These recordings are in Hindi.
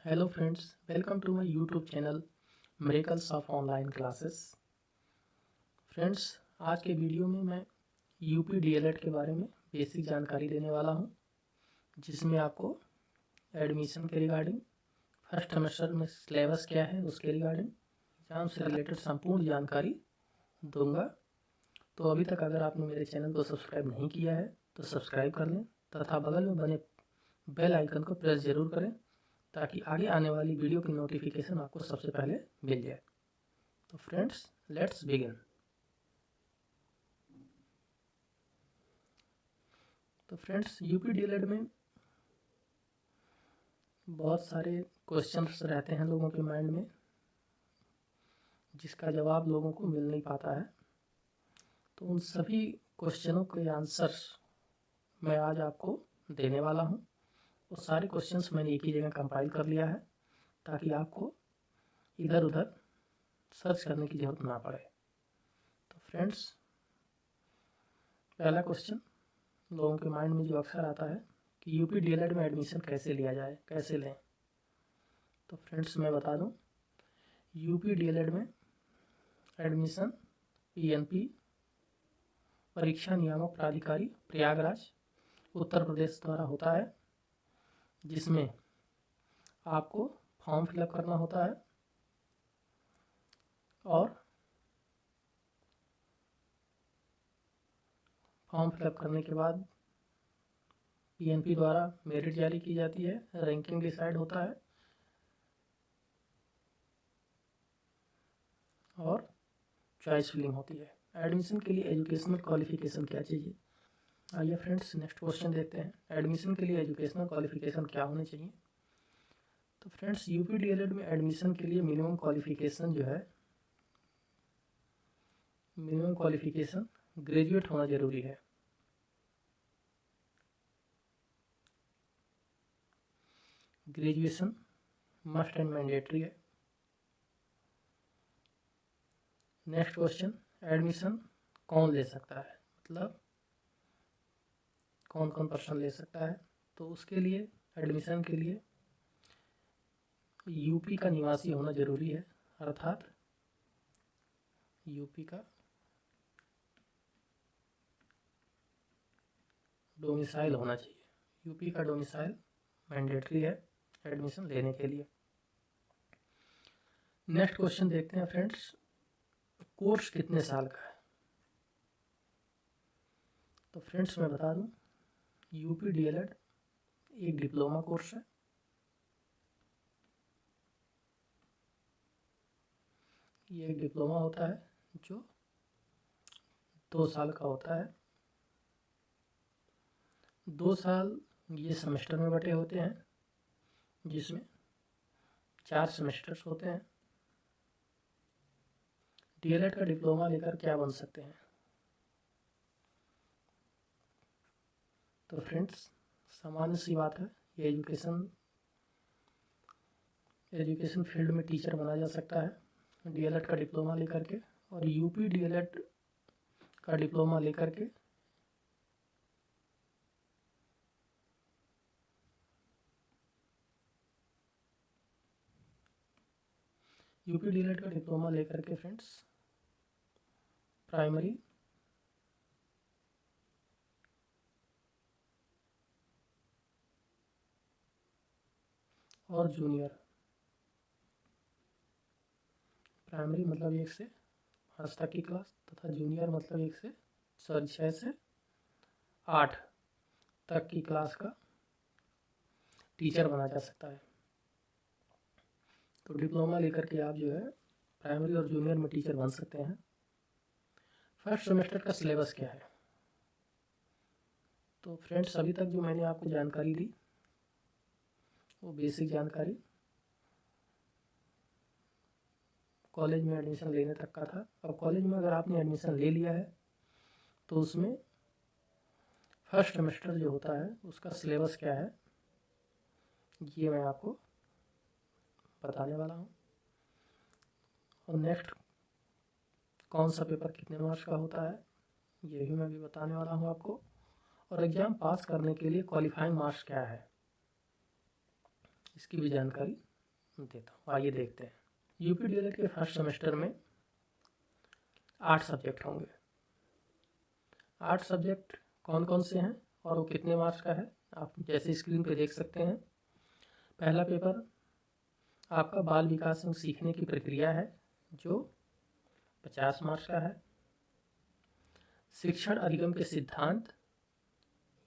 Hello friends, welcome to my YouTube channel miracles of online classes. Friends, आज के वीडियो में मैं यूपी डीएलएड के बारे में बेसिक जानकारी देने वाला हूं, जिसमें आपको एडमिशन के रिगार्डिंग, फर्स्ट सेमेस्टर में सिलेबस क्या है उसके रिगार्डिंग, एग्जाम से रिलेटेड संपूर्ण जानकारी दूंगा। तो अभी तक अगर आपने मेरे चैनल को सब्सक्राइब नहीं किया है तो सब्सक्राइब कर लें तथा बगल में बने बेल आइकन को प्रेस जरूर करें ताकि आगे आने वाली वीडियो की नोटिफिकेशन आपको सबसे पहले मिल जाए। तो फ्रेंड्स, लेट्स बिगिन। तो फ्रेंड्स, यूपी डीएलएड में बहुत सारे क्वेश्चंस रहते हैं लोगों के माइंड में, जिसका जवाब लोगों को मिल नहीं पाता है। तो उन सभी क्वेश्चनों के आंसर्स मैं आज आपको देने वाला हूं। वो सारे क्वेश्चंस मैंने एक ही जगह कंपाइल कर लिया है ताकि आपको इधर उधर सर्च करने की जरूरत ना पड़े। तो फ्रेंड्स, पहला क्वेश्चन लोगों के माइंड में जो अक्सर आता है कि यूपी डीएलएड में एडमिशन कैसे लिया जाए, कैसे लें। तो फ्रेंड्स, मैं बता दूं, यूपी डीएलएड में एडमिशन पीएनपी परीक्षा नियामक प्राधिकारी प्रयागराज उत्तर प्रदेश द्वारा होता है, जिसमें आपको फॉर्म फिलअप करना होता है और फॉर्म फिलअप करने के बाद पीएनपी द्वारा मेरिट जारी की जाती है, रैंकिंग डिसाइड होता है और चॉइस फिलिंग होती है। एडमिशन के लिए एजुकेशनल क्वालिफिकेशन क्या चाहिए? आइए फ्रेंड्स, नेक्स्ट क्वेश्चन देखते हैं। एडमिशन के लिए एजुकेशनल क्वालिफिकेशन क्या होने चाहिए? तो फ्रेंड्स, यूपी डीएलएड में एडमिशन के लिए मिनिमम क्वालिफिकेशन जो है, मिनिमम क्वालिफिकेशन ग्रेजुएट होना जरूरी है। ग्रेजुएशन मस्ट एंड मैंडेटरी है। नेक्स्ट क्वेश्चन, एडमिशन कौन ले सकता है, मतलब कौन कौन पर्सन ले सकता है? तो उसके लिए, एडमिशन के लिए यूपी का निवासी होना जरूरी है, अर्थात यूपी का डोमिसाइल होना चाहिए। यूपी का डोमिसाइल मैंडेटरी है एडमिशन लेने के लिए। नेक्स्ट क्वेश्चन देखते हैं फ्रेंड्स, कोर्स कितने साल का है? तो फ्रेंड्स, मैं बता दूं, यूपी डीएलएड एक डिप्लोमा कोर्स है। ये एक डिप्लोमा होता है जो 2 साल का होता है। 2 साल ये सेमेस्टर में बटे होते हैं, जिसमें 4 सेमेस्टर्स होते हैं। डीएलएड का डिप्लोमा लेकर क्या बन सकते हैं? तो फ्रेंड्स, सामान्य सी बात है, ये एजुकेशन फील्ड में टीचर बना जा सकता है डीएलएड का डिप्लोमा लेकर के। और यूपी डीएलएड का डिप्लोमा लेकर के यूपी डीएलएड का डिप्लोमा लेकर के फ्रेंड्स प्राइमरी, और जूनियर, प्राइमरी मतलब 1 से 5 तक की क्लास तथा जूनियर मतलब 6 से 8 तक की क्लास का टीचर बना जा सकता है। तो डिप्लोमा लेकर के आप जो है प्राइमरी और जूनियर में टीचर बन सकते हैं। फर्स्ट सेमेस्टर का सिलेबस क्या है? तो फ्रेंड्स, अभी तक जो मैंने आपको जानकारी दी वो बेसिक जानकारी कॉलेज में एडमिशन लेने तक का था। अब कॉलेज में अगर आपने एडमिशन ले लिया है तो उसमें फर्स्ट सेमेस्टर जो होता है उसका सिलेबस क्या है, ये मैं आपको बताने वाला हूँ। और नेक्स्ट, कौन सा पेपर कितने मार्क्स का होता है, ये भी मैं भी बताने वाला हूँ आपको। और एग्ज़ाम पास करने के लिए क्वालिफाइंग मार्क्स क्या है, इसकी भी जानकारी देता हूँ। आइए देखते हैं। यूपी डीएलएड के फर्स्ट सेमेस्टर में 8 सब्जेक्ट होंगे। 8 सब्जेक्ट कौन कौन से हैं और वो कितने मार्क्स का है, आप जैसे स्क्रीन पे देख सकते हैं। पहला पेपर आपका बाल विकास एवं सीखने की प्रक्रिया है, जो 50 मार्क्स का है। शिक्षण अधिगम के सिद्धांत,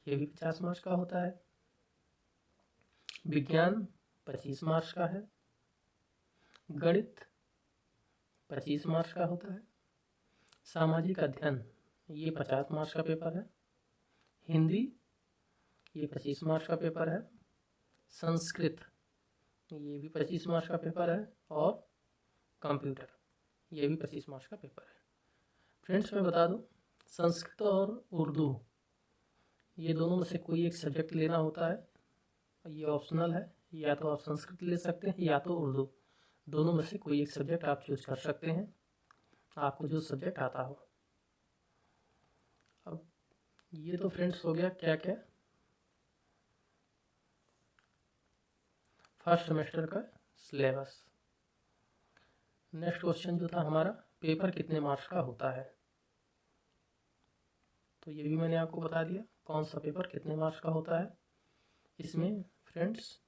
ये भी 50 मार्क्स का होता है। विज्ञान 25 मार्क्स का है। गणित 25 मार्क्स का होता है। सामाजिक अध्ययन, ये 50 मार्क्स का पेपर है। हिंदी, ये 25 मार्क्स का पेपर है। संस्कृत, ये भी 25 मार्क्स का पेपर है। और कंप्यूटर, ये भी 25 मार्क्स का पेपर है। फ्रेंड्स, मैं बता दूं, संस्कृत और उर्दू, ये दोनों में से कोई एक सब्जेक्ट लेना होता है। ये ऑप्शनल है, या तो आप संस्कृत ले सकते हैं या तो उर्दू, दोनों में से कोई एक सब्जेक्ट आप चूज कर सकते हैं, आपको जो सब्जेक्ट आता हो। अब ये तो फ्रेंड्स हो गया क्या क्या फर्स्ट सेमेस्टर का सिलेबस। नेक्स्ट क्वेश्चन जो था हमारा, पेपर कितने मार्क्स का होता है, तो ये भी मैंने आपको बता दिया कौन सा पेपर कितने मार्क्स का होता है। इसमें फ्रेंड्स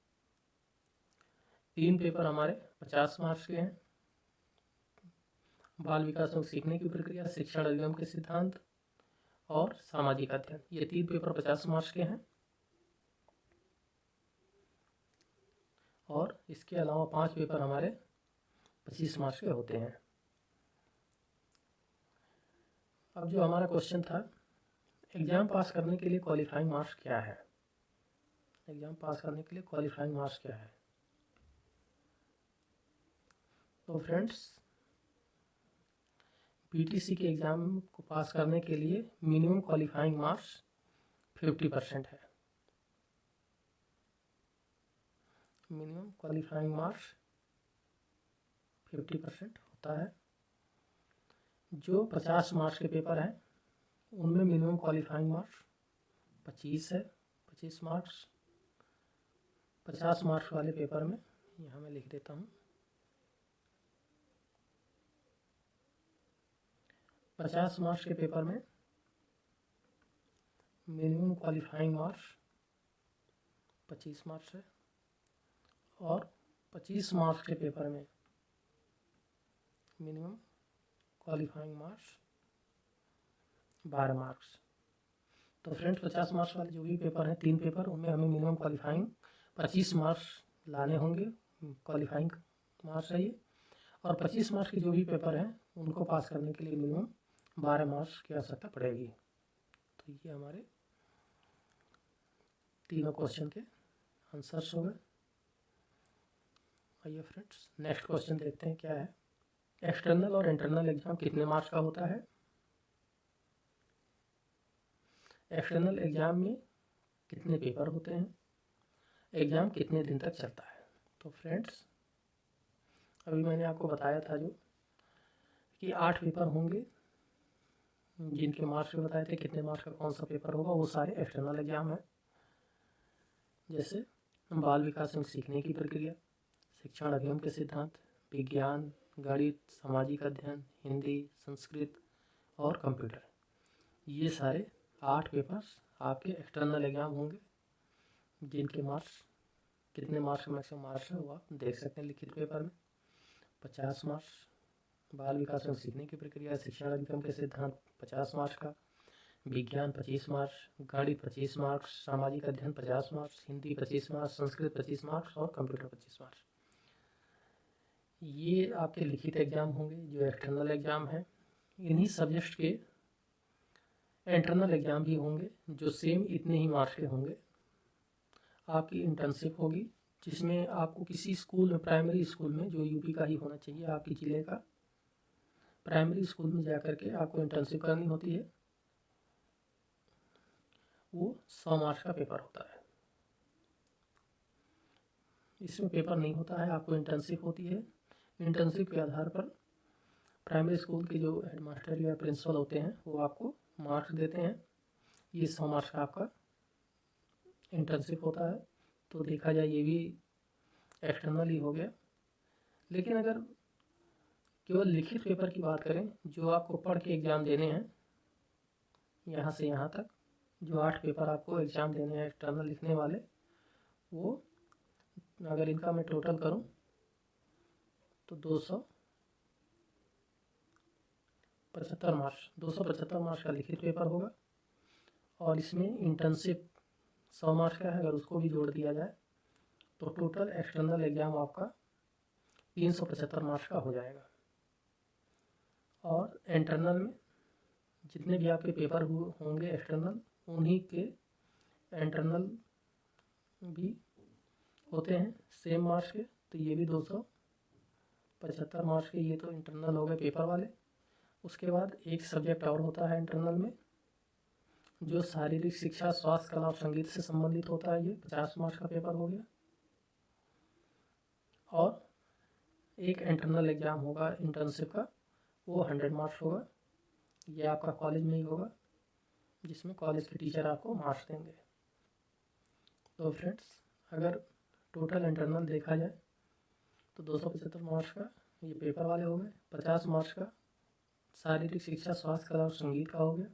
3 पेपर हमारे 50 मार्क्स के हैं। बाल विकास एवं सीखने की प्रक्रिया, शिक्षण अधिगम के सिद्धांत और सामाजिक अध्ययन, ये 3 पेपर 50 मार्क्स के हैं। और इसके अलावा 5 पेपर हमारे 25 मार्क्स के होते हैं। अब जो हमारा क्वेश्चन था, एग्जाम पास करने के लिए क्वालिफाइंग मार्क्स क्या है, एग्जाम पास करने के लिए क्वालिफाइंग मार्क्स क्या है। तो फ्रेंड्स, पीटीसी के एग्जाम को पास करने के लिए मिनिमम क्वालिफाइंग मार्क्स 50% है। मिनिमम क्वालिफाइंग मार्क्स 50% होता है। जो 50 मार्क्स के पेपर हैं उनमें मिनिमम क्वालिफाइंग मार्क्स 25 है, 25 मार्क्स। 50 मार्क्स वाले पेपर में यहाँ मैं लिख देता हूँ, 50 मार्क्स के पेपर में मिनिमम क्वालिफाइंग मार्क्स 25 मार्क्स है। और 25 मार्क्स के पेपर में मिनिमम क्वालिफाइंग मार्क्स 12 मार्क्स। तो फ्रेंड्स, 50 मार्क्स वाले जो भी पेपर हैं, 3 पेपर, उनमें हमें मिनिमम क्वालिफाइंग 25 मार्क्स लाने होंगे, क्वालिफाइंग मार्क्स है ये। और 25 मार्क्स के जो भी पेपर हैं उनको पास करने के लिए मिनिमम 12 मार्क्स की आवश्यकता पड़ेगी। तो ये हमारे तीनों क्वेश्चन के आंसर्स हो गए। आइए फ्रेंड्स, नेक्स्ट क्वेश्चन देखते हैं क्या है। एक्सटर्नल और इंटरनल एग्जाम कितने मार्क्स का होता है। एक्सटर्नल एग्जाम में कितने पेपर होते हैं, एग्जाम कितने दिन तक चलता है। तो फ्रेंड्स, अभी मैंने आपको बताया था जो कि 8 पेपर होंगे, जिनके मार्क्स बताए थे कितने मार्क्स का कौन सा पेपर होगा, वो सारे एक्सटर्नल एग्जाम है। जैसे बाल विकास एवं सीखने की प्रक्रिया, शिक्षण अधिगम के सिद्धांत, विज्ञान, गणित, सामाजिक अध्ययन, हिंदी, संस्कृत और कंप्यूटर, ये सारे 8 पेपर्स आपके एक्सटर्नल एग्जाम होंगे, जिनके मार्क्स कितने मार्क्स मैक्सिमम मार्क्स है वो आप देख सकते हैं लिखित पेपर में। 50 मार्क्स बाल विकास एवं सीखने की प्रक्रिया, शिक्षण अधिगम के सिद्धांत 50 मार्क्स का, विज्ञान 25 मार्क्स, गणित 25 मार्क्स, सामाजिक अध्ययन 50 marks, Hindi 25 marks, Sanskrit 25 marks और कंप्यूटर 25 मार्क्स। ये आपके लिखित एग्जाम होंगे जो एक्सटर्नल एग्जाम है। इन्हीं सब्जेक्ट के इंटरनल एग्जाम भी होंगे जो सेम इतने ही मार्क्स के होंगे। आपकी इंटर्नशिप होगी, जिसमें आपको किसी स्कूल में, प्राइमरी स्कूल में, जो यूपी का ही होना चाहिए, आपके ज़िले का प्राइमरी स्कूल में जाकर के आपको इंटर्नशिप करनी होती है। वो 100 मार्क्स का पेपर होता है। इसमें पेपर नहीं होता है, आपको इंटर्नशिप होती है। इंटर्नशिप के आधार पर प्राइमरी स्कूल के जो हेडमास्टर या प्रिंसिपल होते हैं वो आपको मार्क्स देते हैं। ये 100 मार्क्स का आपका इंटर्नशिप होता है। तो देखा जाए ये भी एक्सटर्नल ही हो गया। लेकिन अगर केवल लिखित पेपर की बात करें, जो आपको पढ़ के एग्ज़ाम देने हैं, यहाँ से यहाँ तक जो 8 पेपर आपको एग्ज़ाम देने हैं एक्सटर्नल लिखने वाले, वो अगर इनका मैं टोटल करूं तो 275 मार्क्स का लिखित पेपर होगा। और इसमें इंटर्नशिप 100 मार्क्स का है, अगर उसको भी जोड़ दिया जाए तो टोटल एक्सटर्नल एग्ज़ाम आपका 375 मार्क्स का हो जाएगा। और इंटरनल में जितने भी आपके पेपर होंगे एक्सटर्नल, उन्हीं के इंटरनल भी होते हैं सेम मार्क्स के, तो ये भी 275 मार्क्स के, ये तो इंटरनल हो गए पेपर वाले। उसके बाद एक सब्जेक्ट और होता है इंटरनल में, जो शारीरिक शिक्षा, स्वास्थ्य, कला और संगीत से संबंधित होता है, ये 50 मार्क्स का पेपर हो गया। और एक इंटरनल एग्ज़ाम होगा इंटर्नशिप का, वो 100 मार्क्स होगा। ये आपका कॉलेज में ही होगा, जिसमें कॉलेज के टीचर आपको मार्क्स देंगे। तो फ्रेंड्स, अगर टोटल इंटरनल देखा जाए तो 275 मार्क्स का ये पेपर वाले हो गए, 50 मार्क्स का शारीरिक शिक्षा, स्वास्थ्य, कला और संगीत का हो गया,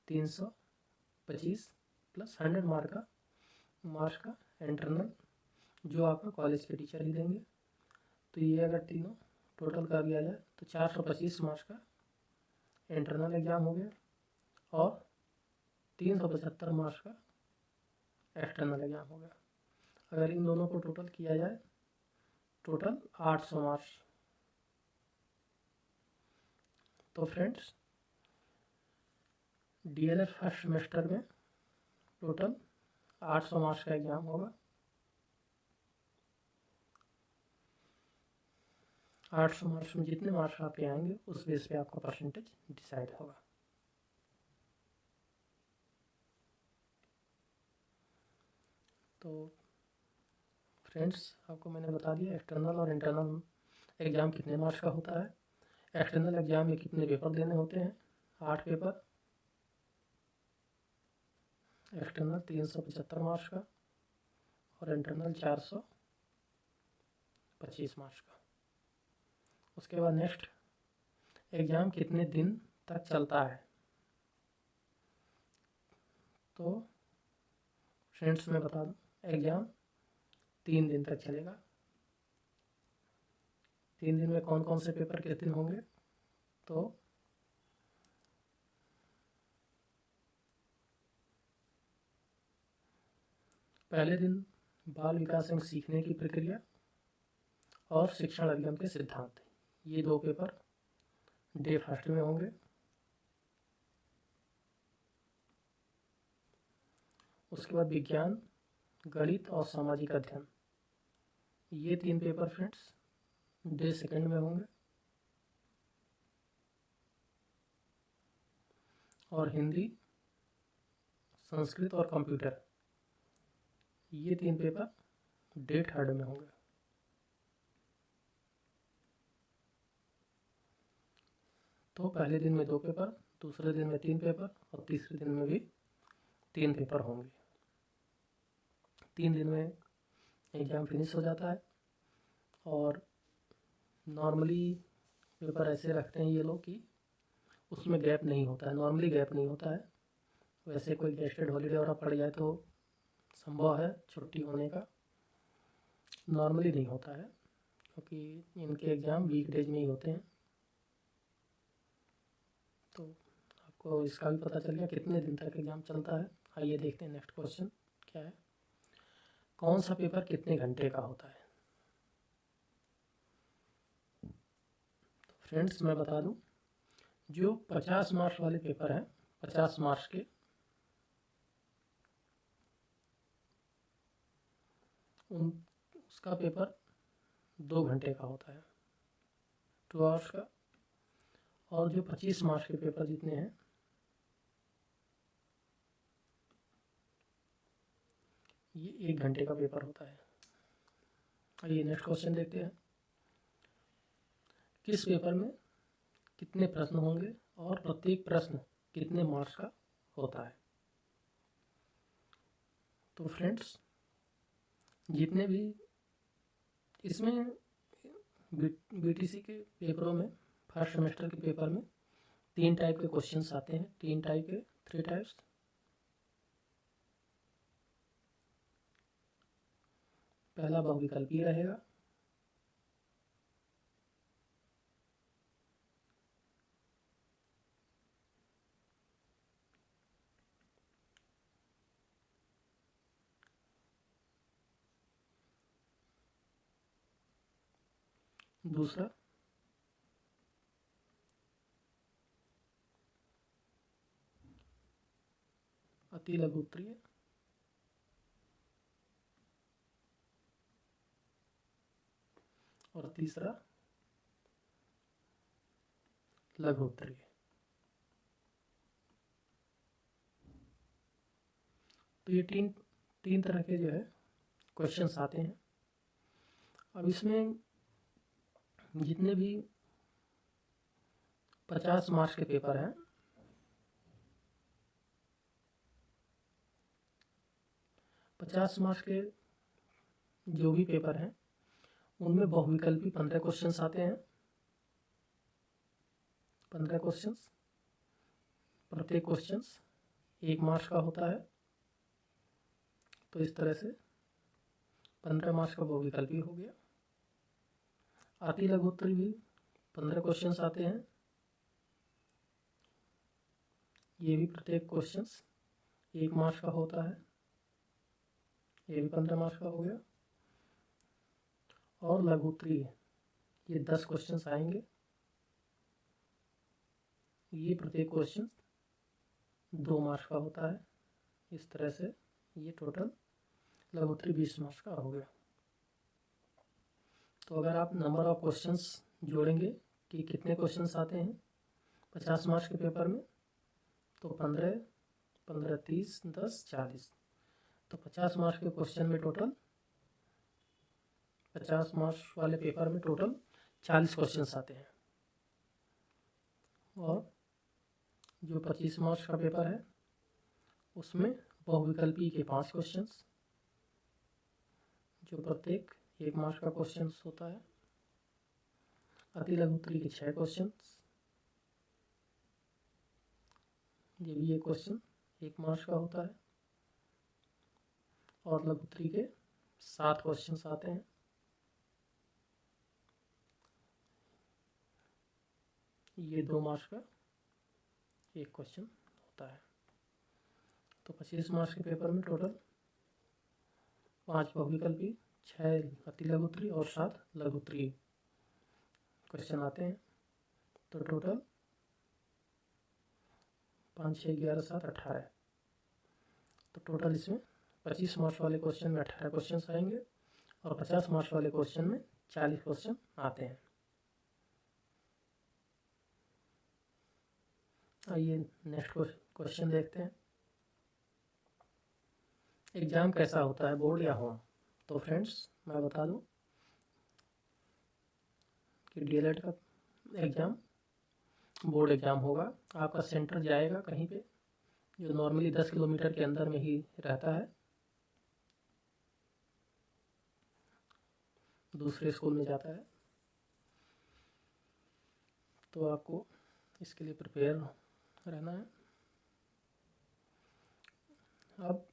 325 प्लस 100 मार्क्स का इंटरनल, जो आपका कॉलेज के टीचर ही देंगे। तो ये अगर तीनों टोटल कर दिया जाए तो 425 मार्क्स का इंटरनल एग्ज़ाम हो गया और 375 मार्क्स का एक्सटर्नल एग्ज़ाम हो गया। अगर इन दोनों को टोटल किया जाए, टोटल 800 मार्क्स। तो फ्रेंड्स, डीएलएड फर्स्ट सेमेस्टर में टोटल 800 मार्क्स का एग्ज़ाम होगा। 800 मार्क्स में जितने मार्क्स आपके आएंगे उस बेस पे आपका परसेंटेज डिसाइड होगा। तो फ्रेंड्स, आपको मैंने बता दिया एक्सटर्नल और इंटरनल एग्ज़ाम कितने मार्क्स का होता है। एक्सटर्नल एग्ज़ाम में कितने पेपर देने होते हैं, 8 पेपर। एक्सटर्नल 375 मार्क्स का और इंटरनल 425 मार्क्स का। उसके बाद नेक्स्ट, एग्ज़ाम कितने दिन तक चलता है। तो फ्रेंड्स, मैं बता दूं, एग्ज़ाम 3 दिन तक चलेगा। 3 दिन में कौन कौन से पेपर किस दिन होंगे, तो पहले दिन बाल विकास एवं सीखने की प्रक्रिया और शिक्षण अधिगम के सिद्धांत, ये 2 पेपर डे फर्स्ट में होंगे। उसके बाद विज्ञान, गणित और सामाजिक अध्ययन, ये 3 पेपर फ्रेंड्स डे सेकंड में होंगे। और हिंदी, संस्कृत और कंप्यूटर, ये 3 पेपर डे थर्ड में होंगे। तो पहले दिन में 2 पेपर, दूसरे दिन में 3 पेपर और तीसरे दिन में भी 3 पेपर होंगे। 3 दिन में एग्ज़ाम फिनिश हो जाता है। और नॉर्मली पेपर ऐसे रखते हैं ये लोग कि उसमें गैप नहीं होता है, नॉर्मली गैप नहीं होता है। वैसे कोई गेस्टेड हॉलीडे वगैरह पड़ जाए तो संभव है छुट्टी होने का, नॉर्मली नहीं होता है, क्योंकि इनके एग्ज़ाम वीकडेज में ही होते हैं। तो आपको इसका भी पता चल गया कितने दिन तक एग्ज़ाम चलता है। आइए देखते हैं नेक्स्ट क्वेश्चन क्या है। कौन सा पेपर कितने घंटे का होता है। तो फ्रेंड्स, मैं बता दूं, जो 50 मार्क्स वाले पेपर हैं, 50 मार्क्स के, उसका पेपर 2 घंटे का होता है, 2 आवर्स का। और जो 25 मार्क्स के पेपर जितने हैं, ये 1 घंटे का पेपर होता है। आइए नेक्स्ट क्वेश्चन देखते हैं। किस पेपर में कितने प्रश्न होंगे और प्रत्येक प्रश्न कितने मार्क्स का होता है। तो फ्रेंड्स, जितने भी इसमें बीटीसी के पेपरों में, फर्स्ट सेमेस्टर के पेपर में 3 टाइप के क्वेश्चंस आते हैं, 3 टाइप के, 3 टाइप्स। पहला बहुविकल्पीय रहेगा, दूसरा अति लघु उत्तरीय, और तीसरा लघु उत्तरीय। तो ये तीन तरह के जो है क्वेश्चंस आते हैं। अब इसमें जितने भी 50 मार्क्स के पेपर हैं, 50 मार्क्स के जो भी पेपर हैं उनमें बहुविकल्पी 15 क्वेश्चंस आते हैं। 15 क्वेश्चंस, प्रत्येक क्वेश्चंस 1 मार्क्स का होता है। तो इस तरह से 15 मार्क्स का बहुविकल्पी हो गया। अति लघु उत्तरीय भी 15 क्वेश्चंस आते हैं, ये भी प्रत्येक क्वेश्चंस 1 मार्क्स का होता है, ये भी 15 मार्क्स का हो गया। और लघु उत्तरीय ये 10 क्वेश्चंस आएंगे, ये प्रत्येक क्वेश्चन 2 मार्क्स का होता है। इस तरह से ये टोटल लघु उत्तरीय 20 मार्क्स का हो गया। तो अगर आप नंबर ऑफ क्वेश्चंस जोड़ेंगे कि कितने क्वेश्चंस आते हैं 50 मार्क्स के पेपर में, तो 15, 15, 30, 10, 40। तो 50 मार्क्स के क्वेश्चन में टोटल 50 मार्क्स वाले पेपर में टोटल 40 क्वेश्चंस आते हैं। और जो 25 मार्क्स का पेपर है उसमें बहुविकल्पी के 5 क्वेश्चंस, जो प्रत्येक 1 मार्क्स का क्वेश्चन होता है। अति लघु उत्तरीय के 6 क्वेश्चंस, ये भी एक क्वेश्चन 1 मार्क्स का होता है। और लघु उत्तरीय के 7 क्वेश्चंस आते हैं, ये 2 मार्क्स का एक क्वेश्चन होता है। तो 25 मार्क्स के पेपर में टोटल 5 बहुविकल्पी, 6 अति लघु उत्तरीय और 7 लघु उत्तरीय क्वेश्चन आते हैं। तो टोटल 5, 6, 11, 7, 18। तो टोटल इसमें 25 मार्क्स वाले क्वेश्चन में 18 क्वेश्चन आएंगे और 50 मार्क्स वाले क्वेश्चन में 40 क्वेश्चन आते हैं। आइए नेक्स्ट क्वेश्चन देखते हैं। एग्ज़ाम कैसा होता है, बोर्ड या होम? तो फ्रेंड्स मैं बता दूं कि डीएलएड का एग्ज़ाम बोर्ड एग्ज़ाम होगा। आपका सेंटर जाएगा कहीं पे जो नॉर्मली 10 किलोमीटर के अंदर में ही रहता है, दूसरे स्कूल में जाता है। तो आपको इसके लिए प्रिपेयर रहना है। अब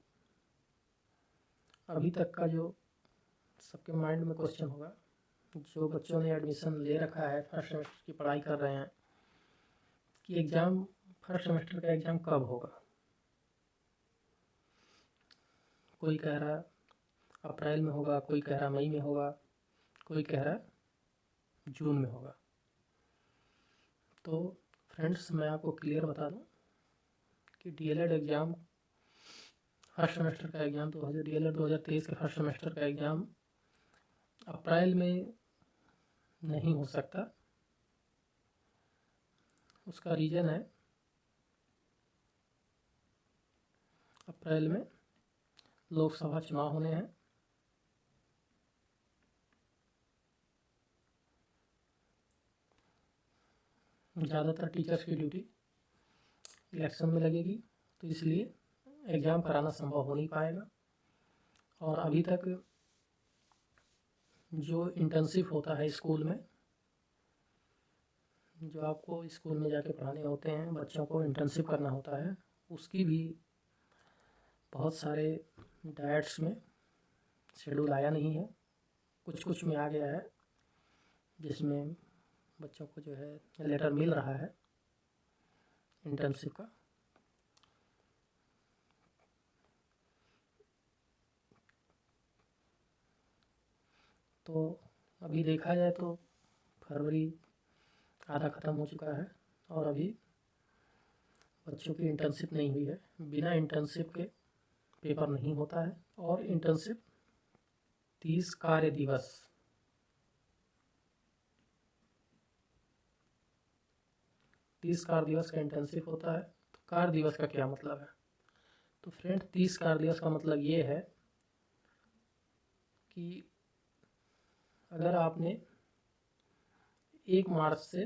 अभी तक का जो सबके माइंड में क्वेश्चन होगा, जो बच्चों ने एडमिशन ले रखा है, फर्स्ट सेमेस्टर की पढ़ाई कर रहे हैं, कि एग्ज़ाम फर्स्ट सेमेस्टर का एग्ज़ाम कब होगा। कोई कह रहा अप्रैल में होगा, कोई कह रहा मई में होगा, कोई कह रहा जून में होगा। तो फ्रेंड्स मैं आपको क्लियर बता दूं कि डीएलएड एग्ज़ाम फर्स्ट सेमेस्टर का एग्ज़ाम डीएलएड 2023 के फर्स्ट सेमेस्टर का एग्ज़ाम अप्रैल में नहीं हो सकता। उसका रीज़न है अप्रैल में लोकसभा चुनाव होने हैं। ज़्यादातर टीचर्स की ड्यूटी इलेक्शन में लगेगी, तो इसलिए एग्ज़ाम कराना संभव हो नहीं पाएगा। और अभी तक जो इंटर्नशिप होता है स्कूल में, जो आपको स्कूल में जाके पढ़ाने होते हैं, बच्चों को इंटर्नशिप करना होता है, उसकी भी बहुत सारे डाइट्स में शेड्यूल आया नहीं है। कुछ कुछ में आ गया है, जिसमें बच्चों को जो है लेटर मिल रहा है इंटर्नशिप का। तो अभी देखा जाए तो फरवरी आधा ख़त्म हो चुका है और अभी बच्चों की इंटर्नशिप नहीं हुई है। बिना इंटर्नशिप के पेपर नहीं होता है। और इंटर्नशिप 30 कार्य दिवस, 30 कार्य दिवस का इंटर्नशिप होता है। तो कार्य दिवस का क्या मतलब है? तो फ्रेंड, 30 कार्य दिवस का मतलब ये है कि अगर आपने 1 मार्च से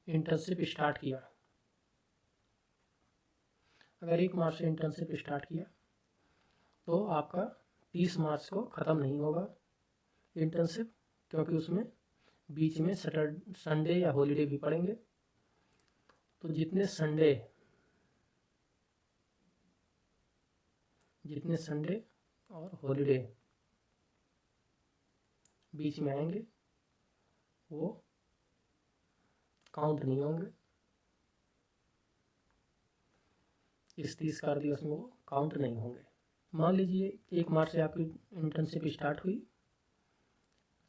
इंटर्नशिप स्टार्ट किया, अगर 1 मार्च से इंटर्नशिप स्टार्ट किया तो आपका 30 मार्च को ख़त्म नहीं होगा इंटर्नशिप, क्योंकि उसमें बीच में संडे या हॉलीडे भी पड़ेंगे। तो जितने संडे और हॉलीडे बीच में आएंगे वो काउंट नहीं होंगे। इस 30 कार्य दिवस में वो काउंट नहीं होंगे। मान लीजिए 1 मार्च से आपकी इंटर्नशिप स्टार्ट हुई,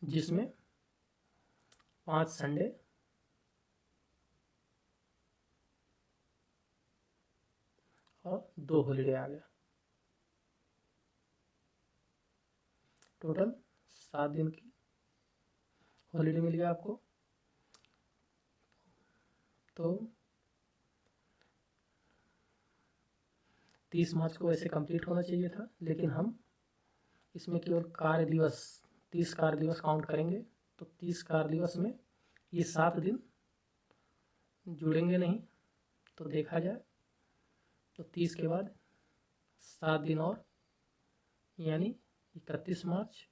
जिसमें 5 संडे और 2 हॉलीडे आ गया। टोटल 7 दिन की हॉलीडे मिल गया आपको। तो 30 मार्च को ऐसे कंप्लीट होना चाहिए था, लेकिन हम इसमें केवल 30 कार्य दिवस काउंट करेंगे। तो 30 कार्य दिवस में ये 7 दिन जुड़ेंगे नहीं। तो देखा जाए तो 30 के बाद 7 दिन और, यानी 31 मार्च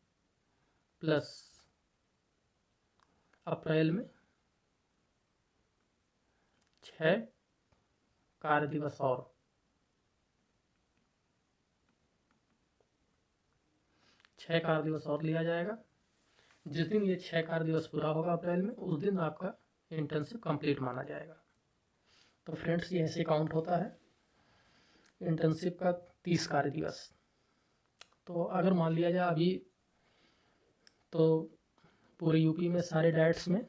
प्लस अप्रैल में 6 कार्य दिवस और, 6 कार्य दिवस और लिया जाएगा। जिस दिन ये 6 कार्य दिवस पूरा होगा अप्रैल में, उस दिन आपका इंटर्नशिप कंप्लीट माना जाएगा। तो फ्रेंड्स, ये ऐसे काउंट होता है इंटर्नशिप का 30 कार्य दिवस। तो अगर मान लिया जाए अभी तो पूरे यूपी में सारे डाइट्स में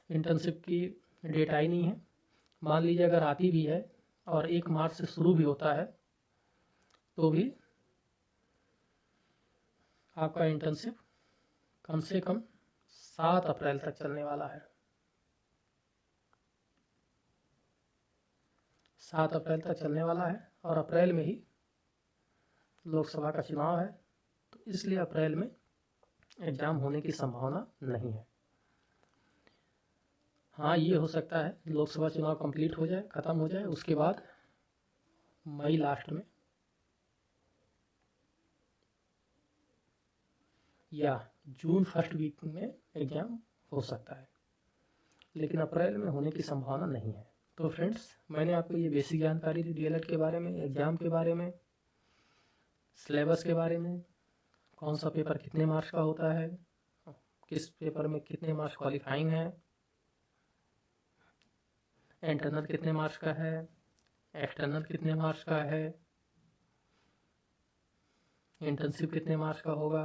इंटर्नशिप की डेट आई नहीं है। मान लीजिए अगर आती भी है और 1 मार्च से शुरू भी होता है, तो भी आपका इंटर्नशिप कम से कम 7 अप्रैल तक चलने वाला है। 7 अप्रैल तक चलने वाला है और अप्रैल में ही लोकसभा का चुनाव है। तो इसलिए अप्रैल में एग्ज़ाम होने की संभावना नहीं है। हाँ, ये हो सकता है लोकसभा चुनाव कंप्लीट हो जाए, ख़त्म हो जाए, उसके बाद मई लास्ट में या जून फर्स्ट वीक में एग्ज़ाम हो सकता है, लेकिन अप्रैल में होने की संभावना नहीं है। तो फ्रेंड्स, मैंने आपको ये बेसिक जानकारी दी डीएलएड के बारे में, एग्ज़ाम के बारे में, सिलेबस के बारे में, कौन सा पेपर कितने मार्क्स का होता है, किस पेपर में कितने मार्क्स क्वालिफाइंग है, इंटरनल कितने मार्क्स का है, एक्सटर्नल कितने मार्क्स का है, इंटर्नशिप कितने मार्क्स का होगा,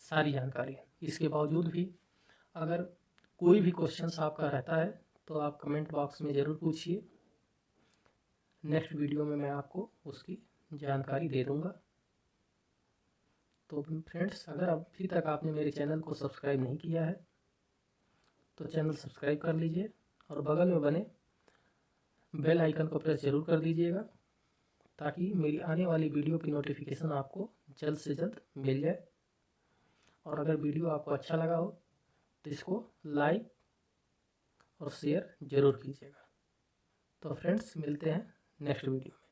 सारी जानकारी। इसके बावजूद भी अगर कोई भी क्वेश्चंस आपका रहता है तो आप कमेंट बॉक्स में ज़रूर पूछिए। नेक्स्ट वीडियो में मैं आपको उसकी जानकारी दे दूँगा। तो फ्रेंड्स, अगर अभी तक आपने मेरे चैनल को सब्सक्राइब नहीं किया है तो चैनल सब्सक्राइब कर लीजिए और बगल में बने बेल आइकन को प्रेस ज़रूर कर दीजिएगा, ताकि मेरी आने वाली वीडियो की नोटिफिकेशन आपको जल्द से जल्द मिल जाए। और अगर वीडियो आपको अच्छा लगा हो तो इसको लाइक और शेयर ज़रूर कीजिएगा। तो फ्रेंड्स, मिलते हैं नेक्स्ट वीडियो में।